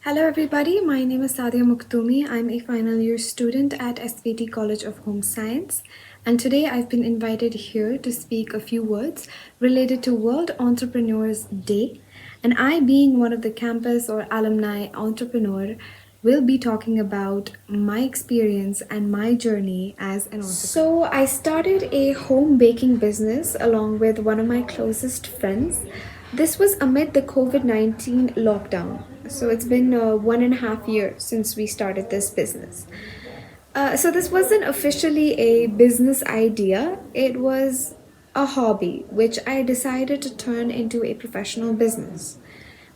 Hello everybody, my name is Sadia Makhdoom. I'm a final year student at SVT College of Home Science, and today I've been invited here to speak a few words related to World Entrepreneurs Day. And I, being one of the campus or alumni entrepreneur, will be talking about my experience and my journey as an entrepreneur. So I started a home baking business along with one of my closest friends. This was amid the COVID-19 lockdown. So it's been 1.5 years since we started this business. So this wasn't officially a business idea, it was a hobby which I decided to turn into a professional business.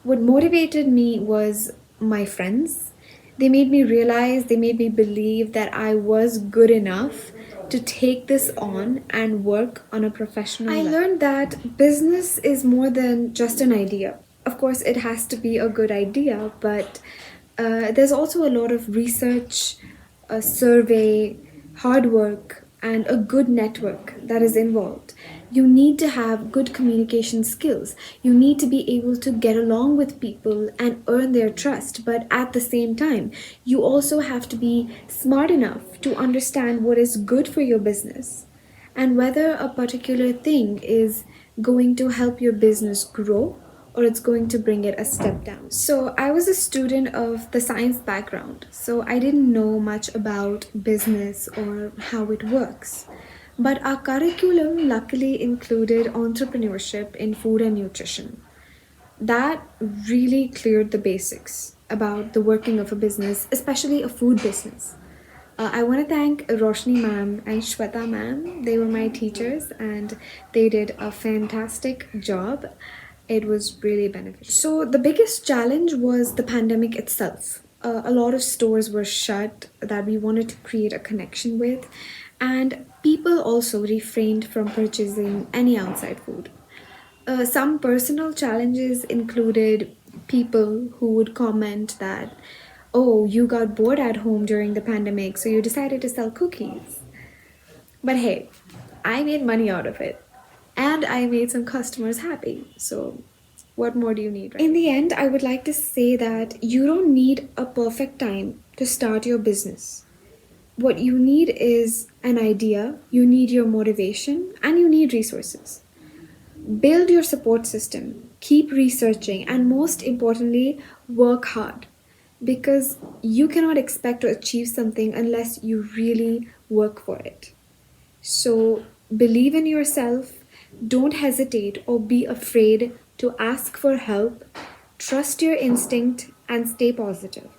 What motivated me was my friends. They made me realize, they made me believe that I was good enough to take this on and work on a professional level. I learned that business is more than just an idea. Of course, it has to be a good idea, but there's also a lot of research, a survey, hard work, and a good network that is involved. You need to have good communication skills. You need to be able to get along with people and earn their trust. But at the same time, you also have to be smart enough to understand what is good for your business and whether a particular thing is going to help your business grow or it's going to bring it a step down. So I was a student of the science background, so I didn't know much about business or how it works. But our curriculum luckily included entrepreneurship in food and nutrition. That really cleared the basics about the working of a business, especially a food business. I want to thank Roshni ma'am and Shweta ma'am. They were my teachers and they did a fantastic job. It was really beneficial. So the biggest challenge was the pandemic itself. A lot of stores were shut that we wanted to create a connection with, and people also refrained from purchasing any outside food. Some personal challenges included people who would comment that, oh, you got bored at home during the pandemic, so you decided to sell cookies. But hey, I made money out of it. And I made some customers happy. So, what more do you need, right? In the end, I would like to say that you don't need a perfect time to start your business. What you need is an idea, you need your motivation, and you need resources. Build your support system, keep researching, and most importantly, work hard. Because you cannot expect to achieve something unless you really work for it. So believe in yourself, don't hesitate or be afraid to ask for help, trust your instinct, and stay positive.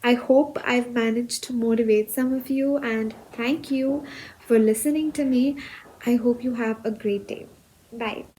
I hope I've managed to motivate some of you, and thank you for listening to me. I hope you have a great day. Bye.